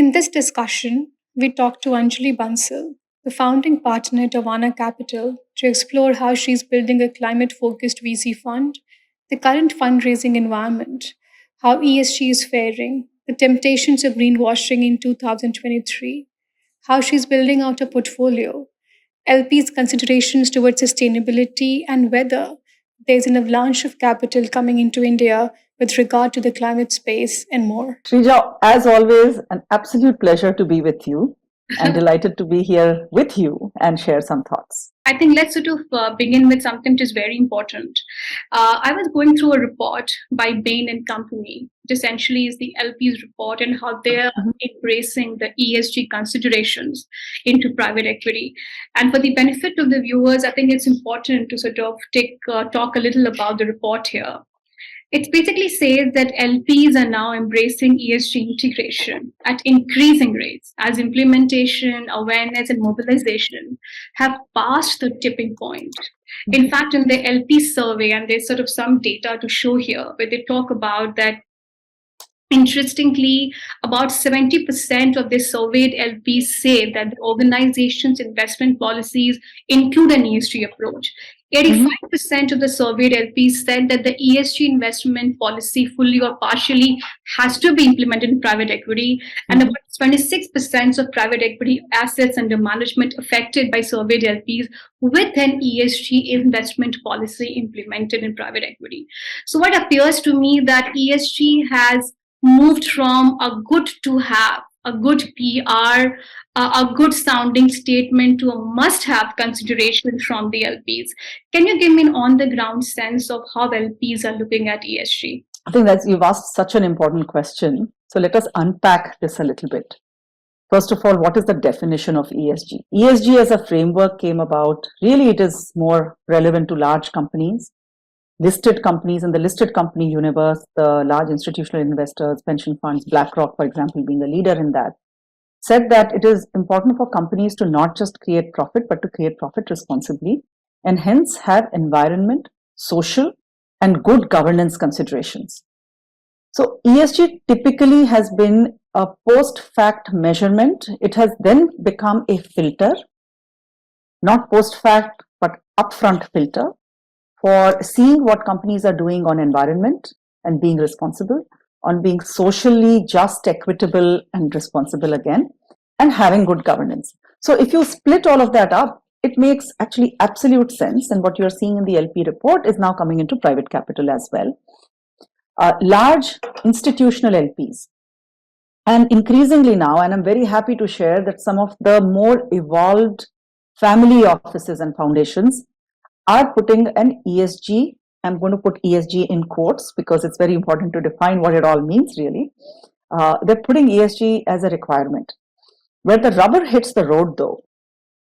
In this discussion, we talked to Anjali Bansal, the founding partner at Avaana Capital, to explore how she's building a climate focused VC fund, the current fundraising environment, how ESG is faring, the temptations of greenwashing in 2023, how she's building out a portfolio, LP's considerations towards sustainability, and whether there's an avalanche of capital coming into India with regard to the climate space, and more. Shrija, as always, an absolute pleasure to be with you and delighted to be here with you and share some thoughts. I think let's sort of begin with something which is very important. I was going through a report by Bain and Company. It essentially is the LP's report and how they're embracing the ESG considerations into private equity. And for the benefit of the viewers, I think it's important to sort of talk a little about the report here. It basically says that LPs are now embracing ESG integration at increasing rates as implementation, awareness, and mobilization have passed the tipping point. In fact, in the LP survey, and there's sort of some data to show here, where they talk about that, interestingly, about 70% of the surveyed LPs say that the organization's investment policies include an ESG approach. 85% of the surveyed LPs said that the ESG investment policy fully or partially has to be implemented in private equity, and about 26% of private equity assets under management affected by surveyed LPs with an ESG investment policy implemented in private equity. So what appears to me that ESG has moved from a good to have, a good PR, a good sounding statement to a must-have consideration from the LPs. Can you give me an on-the-ground sense of how LPs are looking at ESG? I think you've asked such an important question. So let us unpack this a little bit. First of all, what is the definition of ESG? ESG as a framework came about, really it is more relevant to large companies, listed companies. In the listed company universe, the large institutional investors, pension funds, BlackRock, for example, being a leader in that, said that it is important for companies to not just create profit, but to create profit responsibly, and hence have environment, social, and good governance considerations. So ESG typically has been a post-fact measurement. It has then become a filter, not post-fact, but upfront filter, for seeing what companies are doing on environment and being responsible, on being socially just, equitable, and responsible again, and having good governance. So if you split all of that up, it makes actually absolute sense. And what you're seeing in the LP report is now coming into private capital as well. Large institutional LPs. And increasingly now, and I'm very happy to share that some of the more evolved family offices and foundations are putting an ESG, I'm going to put ESG in quotes because it's very important to define what it all means really. They're putting ESG as a requirement. Where the rubber hits the road though,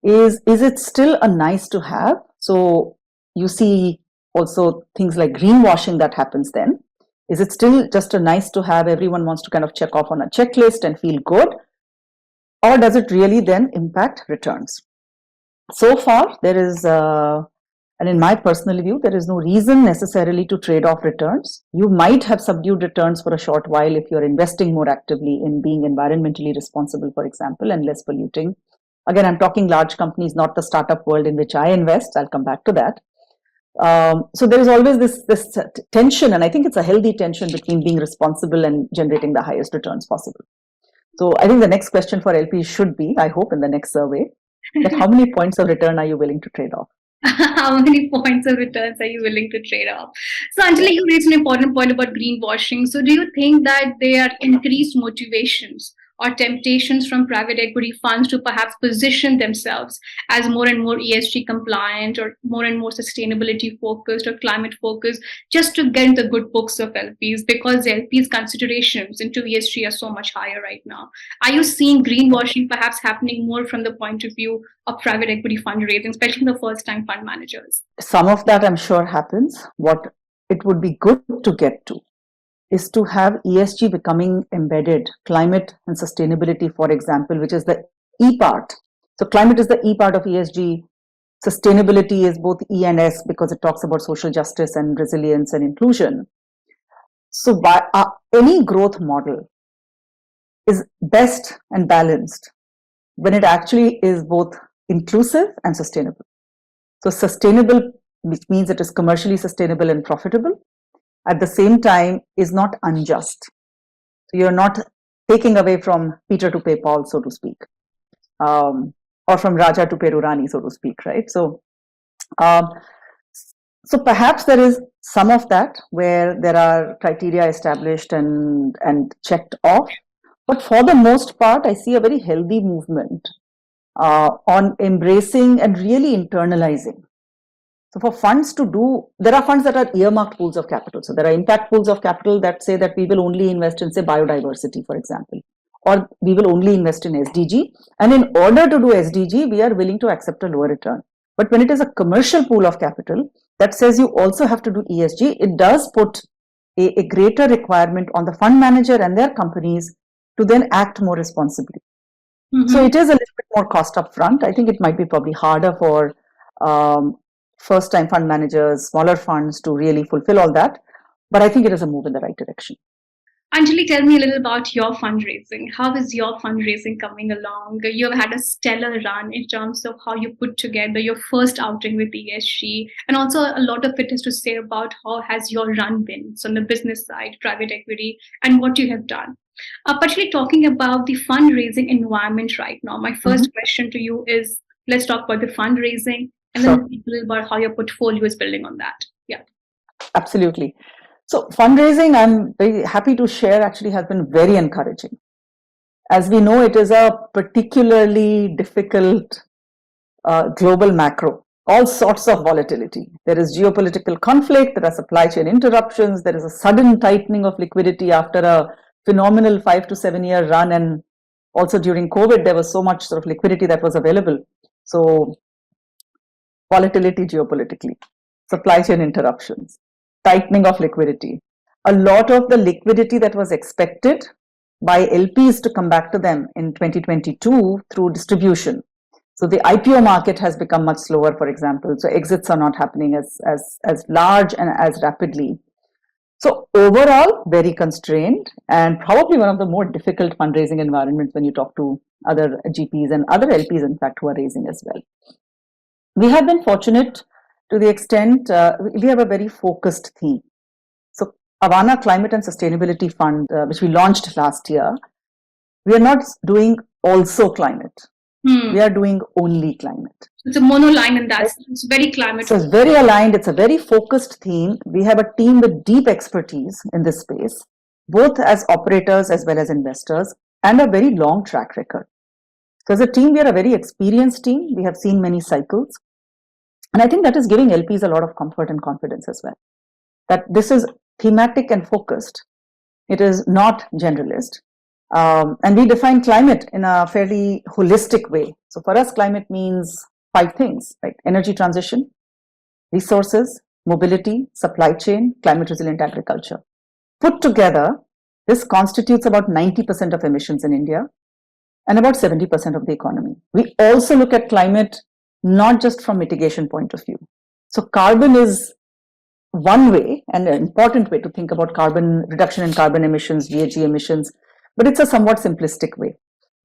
is it still a nice to have? So you see also things like greenwashing that happens then. Is it still just a nice to have, everyone wants to kind of check off on a checklist and feel good? Or does it really then impact returns? So far, there is and in my personal view, there is no reason necessarily to trade off returns. You might have subdued returns for a short while if you're investing more actively in being environmentally responsible, for example, and less polluting. Again, I'm talking large companies, not the startup world in which I invest. I'll come back to that. So there is always this tension, and I think it's a healthy tension between being responsible and generating the highest returns possible. So I think the next question for LPs should be, I hope in the next survey, that how many points of return are you willing to trade off? How many points of returns are you willing to trade off? So Anjali, you raised an important point about greenwashing. So do you think that there are increased motivations or temptations from private equity funds to perhaps position themselves as more and more ESG compliant or more and more sustainability focused or climate focused just to get into the good books of LPs, because LPs considerations into ESG are so much higher right now? Are you seeing greenwashing perhaps happening more from the point of view of private equity fundraising, especially the first time fund managers? Some of that I'm sure happens. What it would be good to get to is to have ESG becoming embedded, climate and sustainability, for example, which is the E part. So climate is the E part of ESG. Sustainability is both E and S because it talks about social justice and resilience and inclusion. So by any growth model, is best and balanced when it actually is both inclusive and sustainable. So sustainable, which means it is commercially sustainable and profitable, at the same time is not unjust. So you're not taking away from Peter to pay Paul, so to speak, or from Raja to pay Rani, so to speak, right? Um, so perhaps there is some of that where there are criteria established and checked off. But for the most part, I see a very healthy movement on embracing and really internalizing. So for funds to do, there are funds that are earmarked pools of capital. So there are impact pools of capital that say that we will only invest in, say, biodiversity, for example, or we will only invest in SDG. And in order to do SDG, we are willing to accept a lower return. But when it is a commercial pool of capital that says you also have to do ESG, it does put a greater requirement on the fund manager and their companies to then act more responsibly. So it is a little bit more cost up front. I think it might be probably harder for first-time fund managers, smaller funds to really fulfill all that. But I think it is a move in the right direction. Anjali, tell me a little about your fundraising. How is your fundraising coming along? You've had a stellar run in terms of how you put together your first outing with ESG, and also a lot of it is to say about how has your run been, so on the business side, private equity, and what you have done. Particularly talking about the fundraising environment right now, my first question to you is, let's talk about the fundraising, and then a little about how your portfolio is building on that. Yeah. Absolutely. So fundraising, I'm very happy to share, actually has been very encouraging. As we know, it is a particularly difficult global macro, all sorts of volatility. There is geopolitical conflict, there are supply chain interruptions, there is a sudden tightening of liquidity after a phenomenal 5 to 7 year run. And also during COVID, there was so much sort of liquidity that was available. So volatility geopolitically, supply chain interruptions, tightening of liquidity. A lot of the liquidity that was expected by LPs to come back to them in 2022 through distribution. So the IPO market has become much slower, for example. So exits are not happening as large and as rapidly. So overall, very constrained and probably one of the more difficult fundraising environments when you talk to other GPs and other LPs, in fact, who are raising as well. We have been fortunate to the extent we have a very focused theme. So Avaana Climate and Sustainability Fund, which we launched last year, we are not doing also climate. We are doing only climate. It's a monoline and that's it's very climate. So it's very aligned. It's a very focused theme. We have a team with deep expertise in this space, both as operators as well as investors, and a very long track record. So as a team, we are a very experienced team. We have seen many cycles. And I think that is giving LPs a lot of comfort and confidence as well. That this is thematic and focused. It is not generalist. And we define climate in a fairly holistic way. So for us, climate means 5 things, right? Energy transition, resources, mobility, supply chain, climate resilient agriculture. Put together, this constitutes about 90% of emissions in India and about 70% of the economy. We also look at climate not just from mitigation point of view. So carbon is one way and an important way to think about carbon reduction in carbon emissions, GHG emissions, but it's a somewhat simplistic way.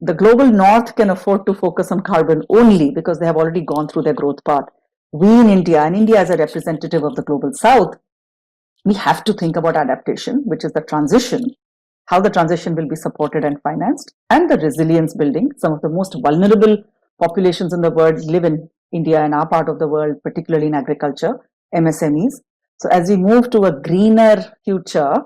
The global north can afford to focus on carbon only because they have already gone through their growth path. We in India, and India as a representative of the global south, we have to think about adaptation, which is the transition, how the transition will be supported and financed, and the resilience building. Some of the most vulnerable populations in the world live in India and our part of the world, particularly in agriculture, MSMEs. So as we move to a greener future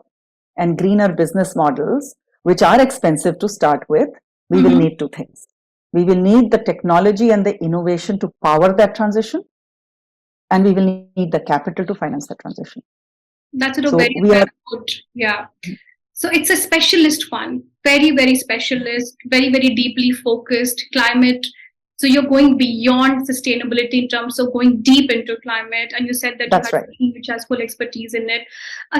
and greener business models, which are expensive to start with, we will need 2 things. We will need the technology and the innovation to power that transition, and we will need the capital to finance that transition. That's very well put. Yeah. So it's a specialist fund, very, very specialist, very, very deeply focused climate. So you're going beyond sustainability in terms of going deep into climate. And you said that That's you have a team which has full expertise in it.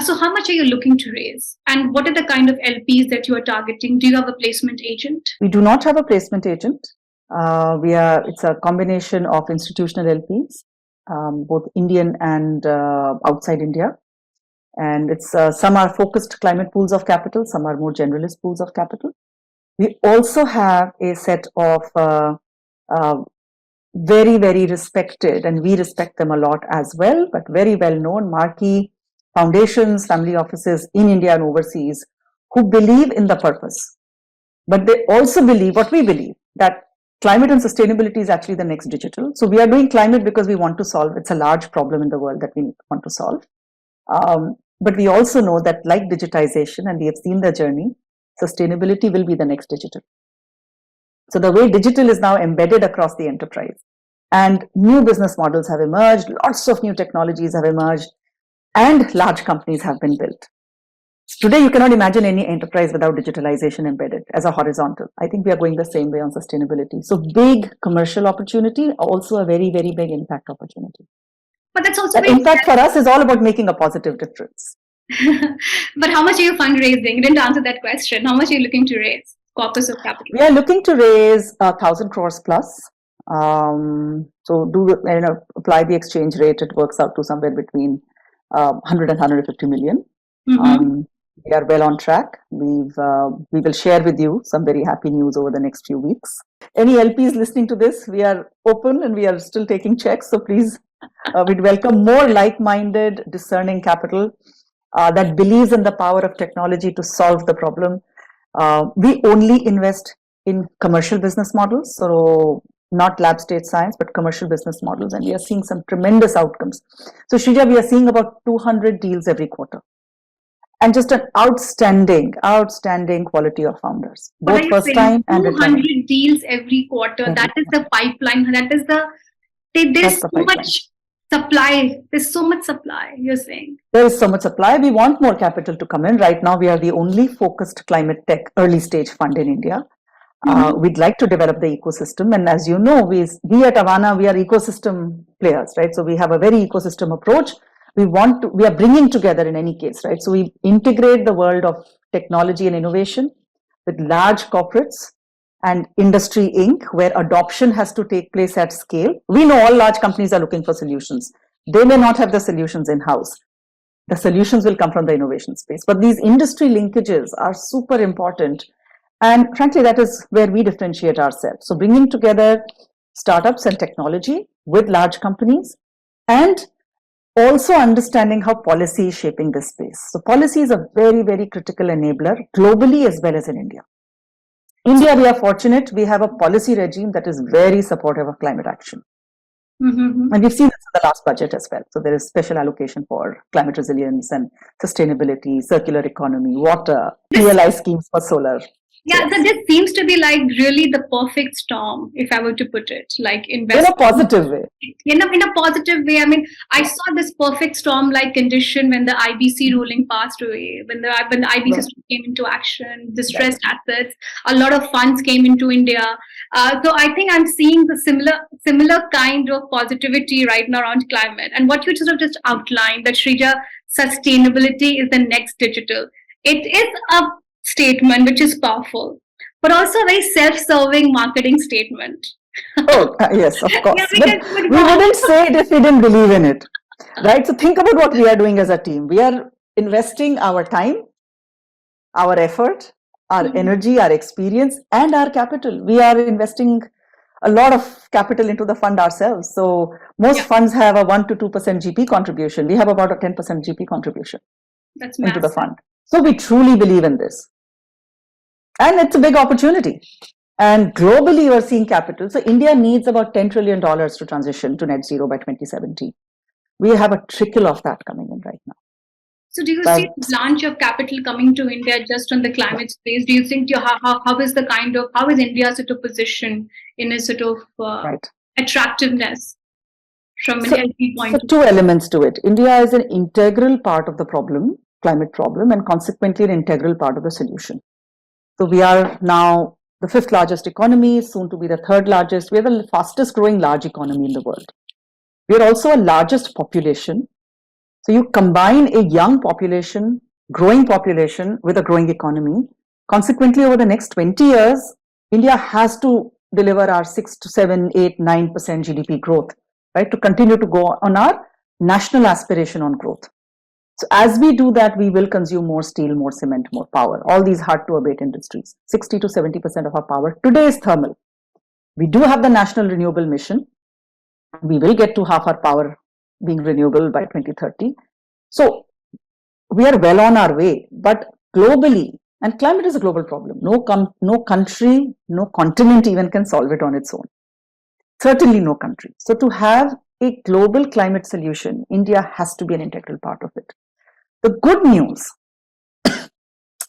So how much are you looking to raise? And what are the kind of LPs that you are targeting? Do you have a placement agent? We do not have a placement agent. It's a combination of institutional LPs, both Indian and outside India. And it's some are focused climate pools of capital, some are more generalist pools of capital. We also have a set of very, very respected, and we respect them a lot as well, but very well known marquee foundations, family offices in India and overseas who believe in the purpose. But they also believe what we believe, that climate and sustainability is actually the next digital. So we are doing climate because we want to solve, it's a large problem in the world that we want to solve. But we also know that like digitization, and we have seen the journey, sustainability will be the next digital. So the way digital is now embedded across the enterprise, and new business models have emerged, lots of new technologies have emerged, and large companies have been built. Today, you cannot imagine any enterprise without digitalization embedded as a horizontal. I think we are going the same way on sustainability. So big commercial opportunity, also a very, very big impact opportunity. But that's also impact for us is all about making a positive difference. But how much are you fundraising? You didn't answer that question. How much are you looking to raise? Corpus of capital. We are looking to raise 1,000 crores plus. So apply the exchange rate. It works out to somewhere between 100 and 150 million. Mm-hmm. We are well on track. We will share with you some very happy news over the next few weeks. Any LPs listening to this, we are open and we are still taking checks. So please, we'd welcome more like-minded, discerning capital that believes in the power of technology to solve the problem. We only invest in commercial business models, so not lab state science, but commercial business models, and we are seeing some tremendous outcomes. So Shrija, we are seeing about 200 deals every quarter. And just an outstanding quality of founders, both first time and 200 deals every quarter. That is the pipeline. That is there's so much supply. There's so much supply, you're saying. There is so much supply. We want more capital to come in. Right now, we are the only focused climate tech early stage fund in India. Mm-hmm. We'd like to develop the ecosystem. And as you know, we at Avaana, we are ecosystem players, right? So we have a very ecosystem approach. We are bringing together in any case, right? So we integrate the world of technology and innovation with large corporates and industry inc, where adoption has to take place at scale. We know all large companies are looking for solutions. They may not have the solutions in-house. The solutions will come from the innovation space. But these industry linkages are super important. And frankly, that is where we differentiate ourselves. So bringing together startups and technology with large companies, and also understanding how policy is shaping this space. So policy is a very, very critical enabler globally as well as in India. India, we are fortunate. We have a policy regime that is very supportive of climate action. Mm-hmm. And we've seen this in the last budget as well. So there is special allocation for climate resilience and sustainability, circular economy, water, PLI schemes for solar. Yeah, yes. So this seems to be like really the perfect storm, if I were to put it, like in a positive way. In a positive way. I mean, I saw this perfect storm-like condition when the IBC ruling passed away, when the IBC system came into action, distressed assets, a lot of funds came into India. So I think I'm seeing the similar kind of positivity right now around climate. And what you sort of just outlined, that Shrija, sustainability is the next digital. It is a statement which is powerful, but also a very self-serving marketing statement. Oh, yes, of course. But we wouldn't say it if we didn't believe in it, right? So think about what we are doing as a team. We are investing our time, our effort, our energy, our experience, and our capital. We are investing a lot of capital into the fund ourselves. So most funds have a 1 to 2% GP contribution. We have about a 10% GP contribution into the fund. So we truly believe in this. And it's a big opportunity. And globally, you are seeing capital. So India needs about $10 trillion to transition to net zero by 2070. We have a trickle of that coming in right now. So do you see a launch of capital coming to India just on the climate space? Do you think how is India sort of positioned in a sort of attractiveness from an LP point of view? Two elements to it. India is an integral part of the climate problem, and consequently an integral part of the solution. So we are now the 5th largest economy, soon to be the 3rd largest. We are the fastest growing large economy in the world. We are also a largest population. So you combine a young population, growing population with a growing economy. Consequently, over the next 20 years, India has to deliver our 6 to 7, 8, 9% GDP growth, right? To continue to go on our national aspiration on growth. So as we do that, we will consume more steel, more cement, more power, all these hard to abate industries. 60 to 70% of our power today is thermal. We do have the National Renewable Mission. We will get to half our power being renewable by 2030. So we are well on our way, but globally, and climate is a global problem. No country, no continent even can solve it on its own. Certainly no country. So to have a global climate solution, India has to be an integral part of it. The good news,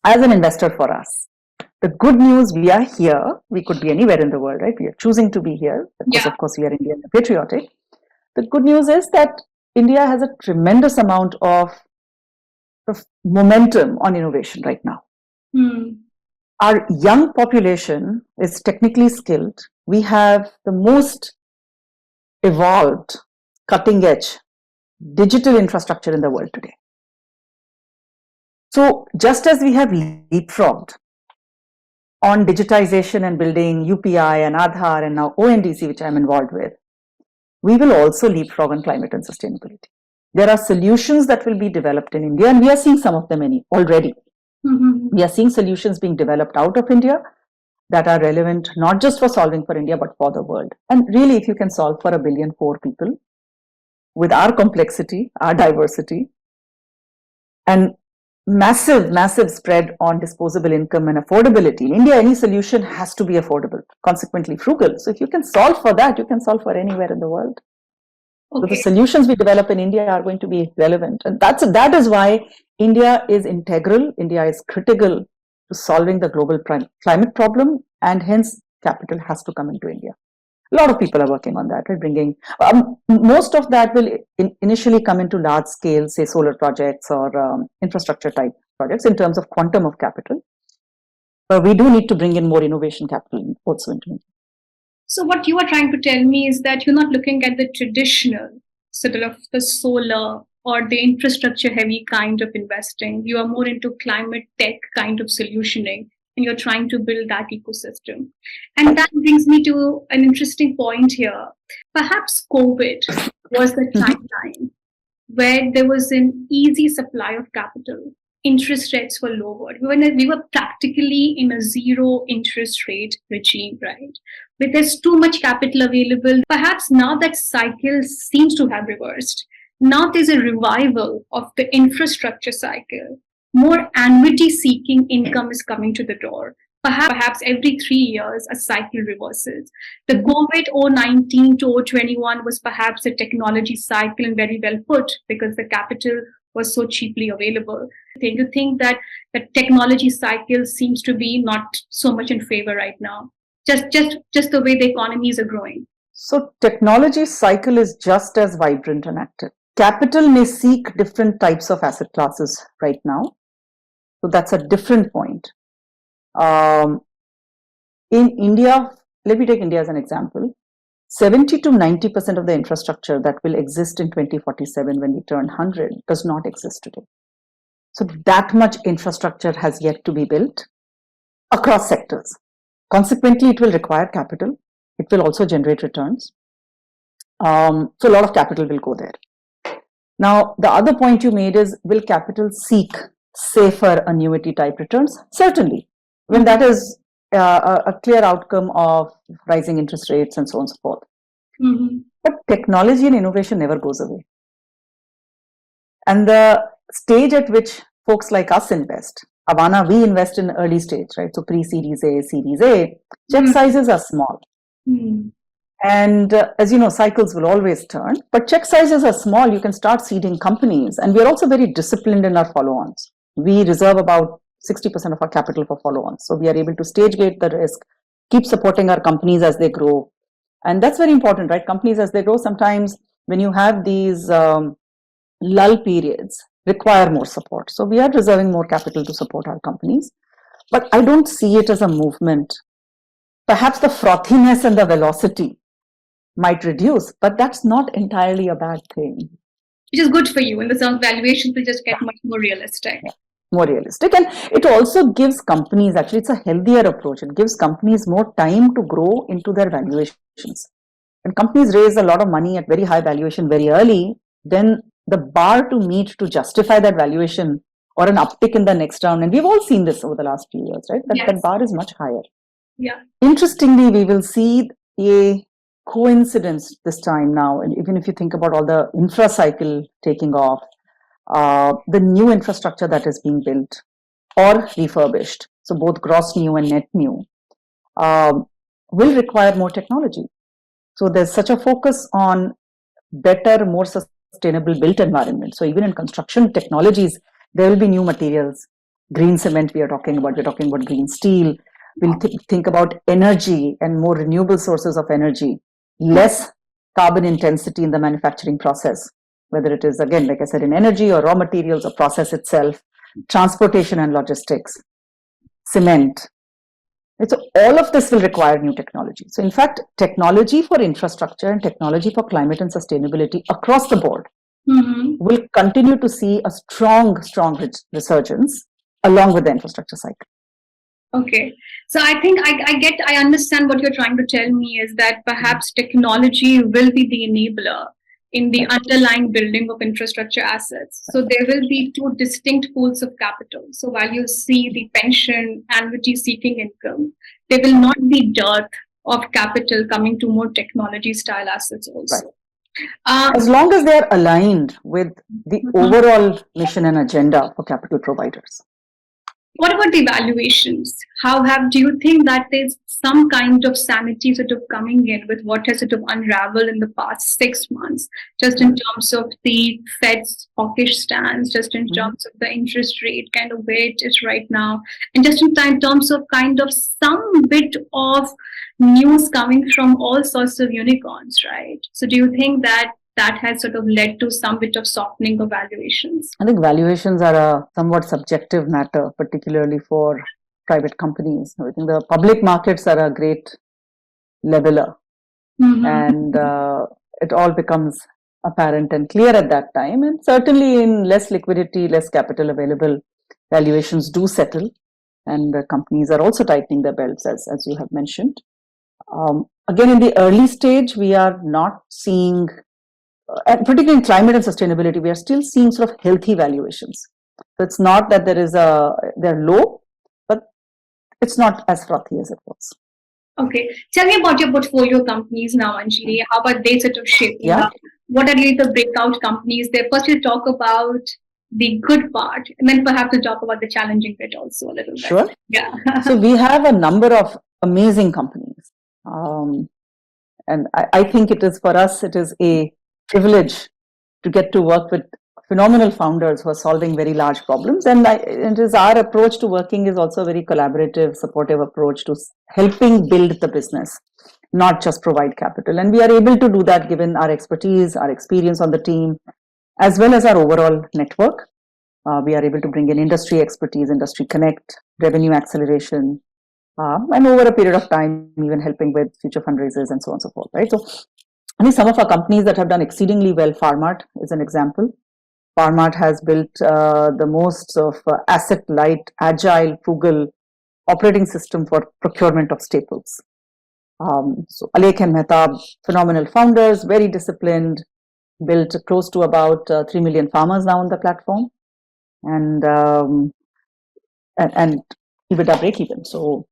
as an investor for us, the good news, we are here. We could be anywhere in the world, right? We are choosing to be here because, of course, we are Indian and patriotic. The good news is that India has a tremendous amount of momentum on innovation right now. Our young population is technically skilled. We have the most evolved, cutting-edge digital infrastructure in the world today. So just as we have leapfrogged on digitization and building UPI and Aadhaar and now ONDC, which I'm involved with, we will also leapfrog on climate and sustainability. There are solutions that will be developed in India, and we are seeing some of them already. We are seeing solutions being developed out of India that are relevant not just for solving for India, but for the world. And really, if you can solve for 1 billion poor people with our complexity, our diversity, and massive spread on disposable income and affordability. In India, any solution has to be affordable, consequently frugal. So if you can solve for that, you can solve for anywhere in the world. Okay. So the solutions we develop in India are going to be relevant. And that is why India is integral. India is critical to solving the global climate problem, and hence capital has to come into India. A lot of people are working on that, right? Bringing most of that will initially come into large scale, say solar projects or infrastructure type projects in terms of quantum of capital. But we do need to bring in more innovation capital also into India. So what you are trying to tell me is that you're not looking at the traditional sort of the solar or the infrastructure heavy kind of investing. You are more into climate tech kind of solutioning, and you're trying to build that ecosystem. And that brings me to an interesting point here. Perhaps COVID was the timeline where there was an easy supply of capital. Interest rates were lowered. We were practically in a zero interest rate regime, right? But there's too much capital available. Perhaps now that cycle seems to have reversed. Now there's a revival of the infrastructure cycle. More annuity-seeking income is coming to the door. Perhaps every 3 years, a cycle reverses. The COVID 19 to 21 was perhaps a technology cycle, and very well put, because the capital was so cheaply available. You think that the technology cycle seems to be not so much in favor right now, just the way the economies are growing. So technology cycle is just as vibrant and active. Capital may seek different types of asset classes right now. So that's a different point. In India, let me take India as an example. 70 to 90% of the infrastructure that will exist in 2047 when we turn 100 does not exist today. So that much infrastructure has yet to be built across sectors. Consequently, it will require capital. It will also generate returns. So a lot of capital will go there. Now, the other point you made is, will capital seek safer annuity type returns? Certainly, when that is a clear outcome of rising interest rates and so on and so forth. But technology and innovation never goes away. And the stage at which folks like us invest, Avaana, we invest in early stage, right? So pre-series A, series A, check sizes are small. And as you know, cycles will always turn, but check sizes are small. You can start seeding companies. And we are also very disciplined in our follow-ons. We reserve about 60% of our capital for follow-ons. So we are able to stage gate the risk, keep supporting our companies as they grow. And that's very important, right? Companies as they grow, sometimes when you have these lull periods, require more support. So we are reserving more capital to support our companies. But I don't see it as a movement. Perhaps the frothiness and the velocity might reduce, but that's not entirely a bad thing. Which is good for you, in the sense valuations will just get much more realistic. Yeah. More realistic, and it also gives companies, actually it's a healthier approach, it gives companies more time to grow into their valuations. When companies raise a lot of money at very high valuation very early, then the bar to meet to justify that valuation or an uptick in the next round, and we've all seen this over the last few years, right? That bar is much higher. Yeah. Interestingly, we will see a coincidence this time now, and even if you think about all the infra cycle taking off, the new infrastructure that is being built or refurbished, so both gross new and net new, will require more technology. So there's such a focus on better, more sustainable built environment. So even in construction technologies, there will be new materials. Green cement we're talking about green steel. We'll think about energy and more renewable sources of energy, less carbon intensity in the manufacturing process, whether it is, again, like I said, in energy or raw materials or process itself, transportation and logistics, cement. So all of this will require new technology. So in fact, technology for infrastructure and technology for climate and sustainability across the board will continue to see a strong resurgence along with the infrastructure cycle. Okay. So I think I understand what you're trying to tell me is that perhaps technology will be the enabler in the underlying building of infrastructure assets. So there will be two distinct pools of capital. So while you see the pension, annuity seeking income, there will not be dearth of capital coming to more technology style assets also. Right. As long as they're aligned with the overall mission and agenda for capital providers. What about the valuations? Do you think that there's some kind of sanity sort of coming in with what has sort of unraveled in the past 6 months, just in terms of the Fed's hawkish stance, just in terms of the interest rate, kind of where it is right now, and just in terms of kind of some bit of news coming from all sorts of unicorns, right? So do you think that has sort of led to some bit of softening of valuations? I think valuations are a somewhat subjective matter, particularly for private companies. I think the public markets are a great leveler, and it all becomes apparent and clear at that time. And certainly in less liquidity, less capital available, valuations do settle, and the companies are also tightening their belts, as you have mentioned. Again, in the early stage, we are not seeing, and particularly in climate and sustainability, we are still seeing sort of healthy valuations. So it's not that they're low, but it's not as frothy as it was. Okay. Tell me about your portfolio companies now, Anjali. How about they sort of shaping up? What are the breakout companies there? First, we'll talk about the good part, and then perhaps we'll talk about the challenging bit also a little bit. Sure. Yeah. So we have a number of amazing companies. And I think it is, for us, it is a privilege to get to work with phenomenal founders who are solving very large problems. And it is our approach to working is also a very collaborative, supportive approach to helping build the business, not just provide capital. And we are able to do that given our expertise, our experience on the team, as well as our overall network. We are able to bring in industry expertise, industry connect, revenue acceleration, and over a period of time, even helping with future fundraisers and so on and so forth, right? So I think some of our companies that have done exceedingly well, Pharmart is an example. Pharmart has built the most of asset-light, agile, frugal operating system for procurement of staples. So Alek and Mehtab, phenomenal founders, very disciplined, built close to about 3 million farmers now on the platform, and EBITDA break even. So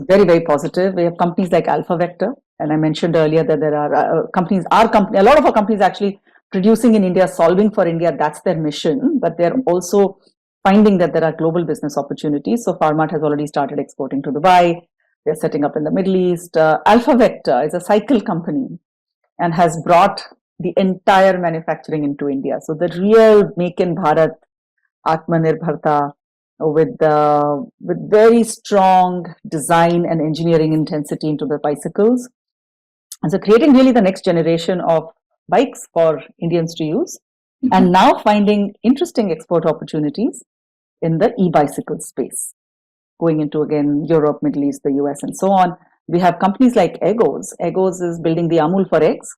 very, very positive. We have companies like Alpha Vector, and I mentioned earlier that there are companies, a lot of our companies actually producing in India, solving for India, that's their mission, but they're also finding that there are global business opportunities. So Pharmart has already started exporting to Dubai. They're setting up in the Middle East. Alpha Vector is a cycle company and has brought the entire manufacturing into India. So the real Make in Bharat, Atmanirbharta, with very strong design and engineering intensity into the bicycles. And so creating really the next generation of bikes for Indians to use, and now finding interesting export opportunities in the e-bicycle space, going into, again, Europe, Middle East, the US, and so on. We have companies like Eggos. Eggos is building the Amul for eggs.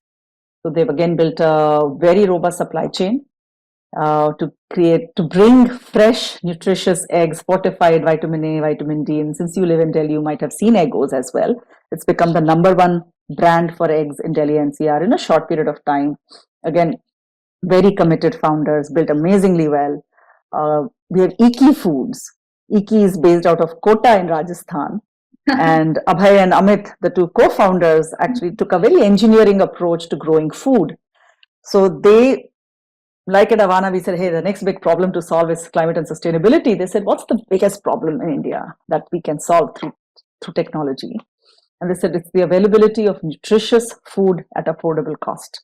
So they've again built a very robust supply chain to bring fresh, nutritious eggs, fortified vitamin A, vitamin D. And since you live in Delhi, you might have seen Eggos as well. It's become the #1 brand for eggs in Delhi NCR in a short period of time. Again, very committed founders, built amazingly well. We have Iki Foods. Iki is based out of Kota in Rajasthan. And Abhay and Amit, the two co-founders, actually took a very engineering approach to growing food. So they, like at Avaana, we said, hey, the next big problem to solve is climate and sustainability. They said, what's the biggest problem in India that we can solve through technology? And they said, it's the availability of nutritious food at affordable cost.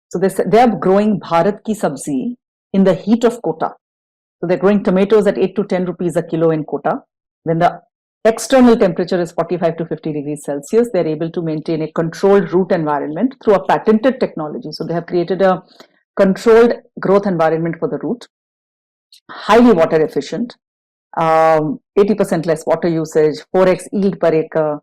So they said, they are growing Bharat ki sabzi in the heat of Kota. So they're growing tomatoes at 8 to 10 rupees a kilo in Kota. When the external temperature is 45 to 50 degrees Celsius, they're able to maintain a controlled root environment through a patented technology. So they have created a controlled growth environment for the root, highly water efficient, 80% less water usage, 4x yield per acre.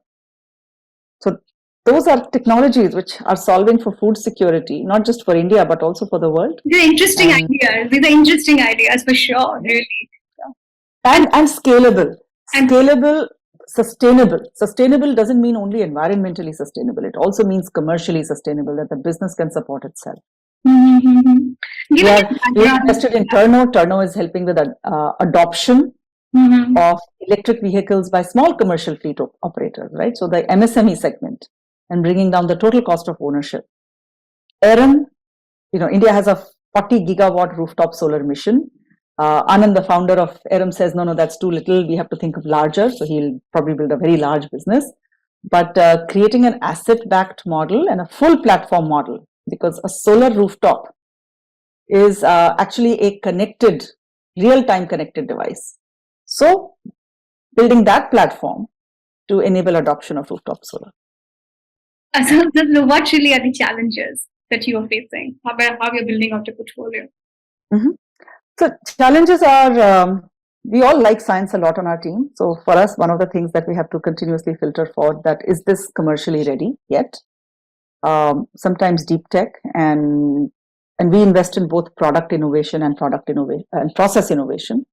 So those are technologies which are solving for food security, not just for India, but also for the world. These are interesting ideas. These are interesting ideas for sure, really. And scalable. Scalable, sustainable. Sustainable doesn't mean only environmentally sustainable. It also means commercially sustainable, that the business can support itself. Mm-hmm. We are invested in Turno. Turno is helping with adoption of electric vehicles by small commercial fleet operators, right? So the MSME segment, and bringing down the total cost of ownership. Aram, India has a 40 gigawatt rooftop solar mission. Anand, the founder of Aram, says, no, that's too little. We have to think of larger. So he'll probably build a very large business. But creating an asset-backed model and a full platform model, because a solar rooftop is actually a connected, real-time connected device. So building that platform to enable adoption of rooftop solar. So what really are the challenges that you are facing? How you're building out your portfolio? So challenges are, we all like science a lot on our team. So for us, one of the things that we have to continuously filter for, that is this commercially ready yet? Sometimes deep tech, and we invest in both product innovation and process innovation.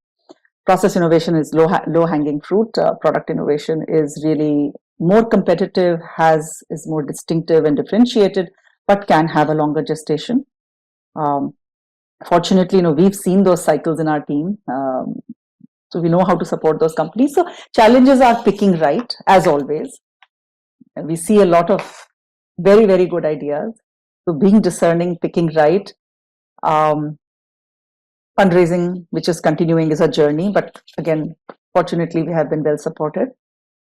Process innovation is low hanging fruit. Product innovation is really more competitive, is more distinctive and differentiated, but can have a longer gestation. Fortunately, we've seen those cycles in our team, so we know how to support those companies. So challenges are picking right, as always. We see a lot of very, very good ideas. So being discerning, picking right. Fundraising, which is continuing, is a journey, but again, fortunately, we have been well supported.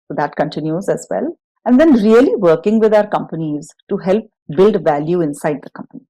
So that continues as well. And then really working with our companies to help build value inside the company.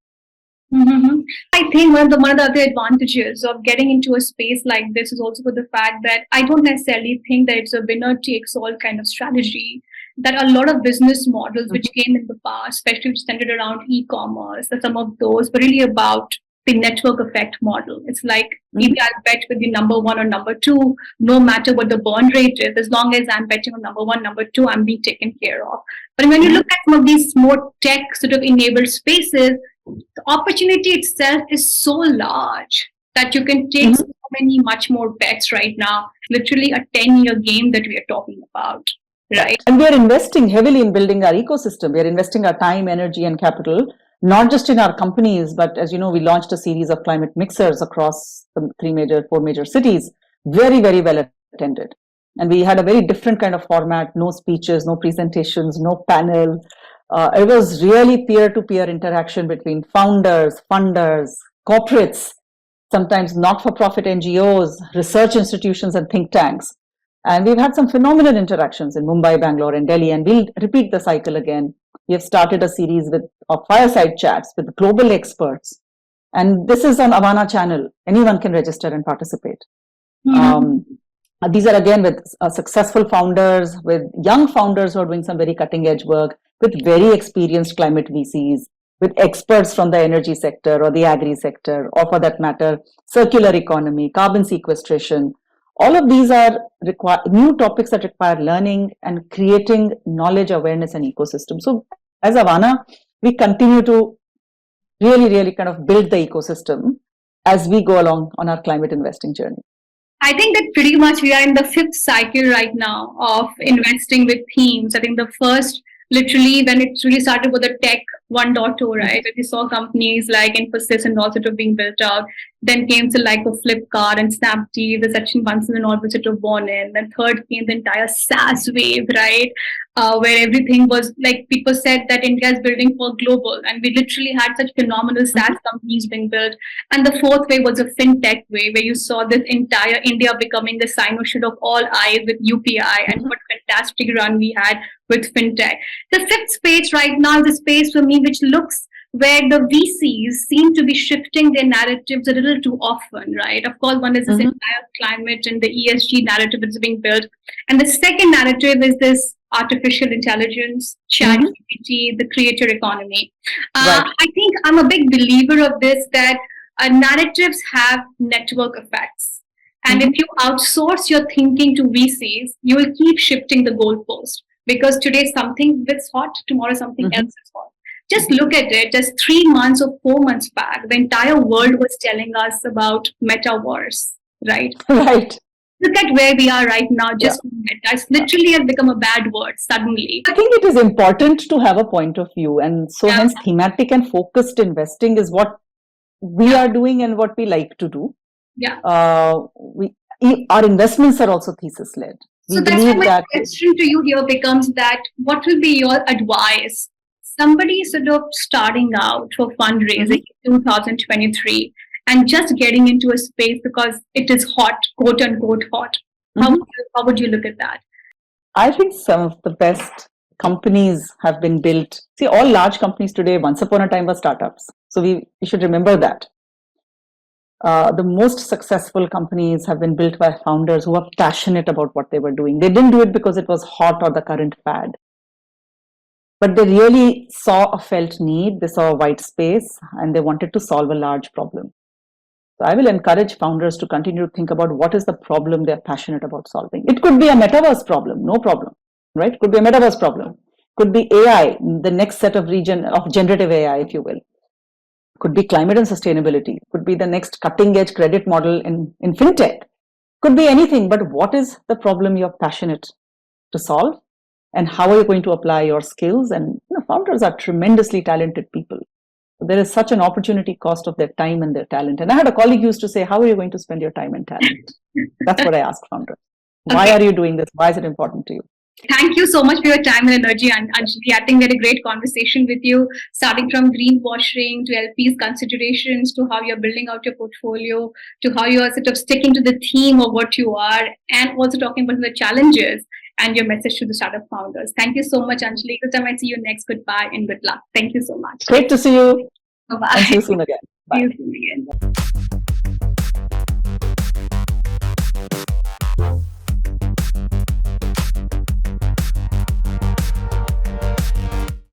Mm-hmm. I think one of the other advantages of getting into a space like this is also for the fact that I don't necessarily think that it's a winner takes all kind of strategy. That a lot of business models which came in the past, especially which centered around e-commerce, that some of those were really about the network effect model. It's like, maybe I'll bet with the number one or number two, no matter what the burn rate is, as long as I'm betting on number one, number two, I'm being taken care of. But when you look at some of these more tech sort of enabled spaces, the opportunity itself is so large that you can take so many much more bets right now. Literally a 10-year game that we are talking about, right? And we are investing heavily in building our ecosystem. We are investing our time, energy, and capital, not just in our companies, but as you know, we launched a series of climate mixers across the 4 major cities, very, very well attended. And we had a very different kind of format, no speeches, no presentations, no panel. It was really peer-to-peer interaction between founders, funders, corporates, sometimes not-for-profit NGOs, research institutions, and think tanks. And we've had some phenomenal interactions in Mumbai, Bangalore, and Delhi, and we'll repeat the cycle again. We have started a series of fireside chats with global experts. And this is on Avaana channel. Anyone can register and participate. These are again with successful founders, with young founders who are doing some very cutting edge work, with very experienced climate VCs, with experts from the energy sector or the agri sector, or for that matter, circular economy, carbon sequestration. All of these are new topics that require learning and creating knowledge, awareness, and ecosystem. So as Avaana, we continue to really, really kind of build the ecosystem as we go along on our climate investing journey. I think that pretty much we are in the 5th cycle right now of investing with themes. I think the first literally when it really started with the tech 1.0, right? And we saw companies like Infosys and all sort of being built out. Then came to like a Flipkart and Snapdeal, the Sachin Bansal and all sort of born in. Then third came the entire SaaS wave, right? Where everything was like people said that India is building for global, and we literally had such phenomenal SaaS companies being built. And the fourth wave was a fintech wave, where you saw this entire India becoming the sinoshed of all eyes with UPI, and what fantastic run we had with fintech. The fifth space right now is a space for me which looks where the VCs seem to be shifting their narratives a little too often, right? Of course, one is this entire climate and the ESG narrative that's being built. And the second narrative is this artificial intelligence, chat GPT, the creator economy. I think I'm a big believer of this, that narratives have network effects. And if you outsource your thinking to VCs, you will keep shifting the goalpost, because today something is hot, tomorrow something else is hot. Just look at it, just 3 months or 4 months back, the entire world was telling us about metaverse, right? Right. Look at where we are right now. Just that's literally has become a bad word suddenly. I think it is important to have a point of view, and so hence thematic and focused investing is what we are doing and what we like to do. Our investments are also thesis led. So that's why my question to you here becomes that what will be your advice? Somebody sort of starting out for fundraising in 2023 and just getting into a space because it is hot, quote unquote hot. How would you look at that? I think some of the best companies have been built. See, all large companies today, once upon a time, were startups. So we should remember that. The most successful companies have been built by founders who are passionate about what they were doing. They didn't do it because it was hot or the current fad. But they really saw a felt need, they saw a white space, and they wanted to solve a large problem. So I will encourage founders to continue to think about what is the problem they're passionate about solving. It could be a metaverse problem, no problem, right? It could be a metaverse problem. Could be AI, the next set of generative AI, if you will. Could be climate and sustainability. Could be the next cutting edge credit model in fintech. Could be anything, but what is the problem you're passionate to solve? And how are you going to apply your skills? And founders are tremendously talented people. There is such an opportunity cost of their time and their talent. And I had a colleague who used to say, how are you going to spend your time and talent? That's what I ask founders. Why are you doing this? Why is it important to you? Thank you so much for your time and energy, Anjali. I think we had a great conversation with you, starting from greenwashing to LP's considerations to how you're building out your portfolio, to how you are sort of sticking to the theme of what you are, and also talking about the challenges and your message to the startup founders. Thank you so much, Anjali. Good time. I see you next. Goodbye and good luck. Thank you so much. Great to see you. Bye-bye. And see you soon again. Bye. See you soon again.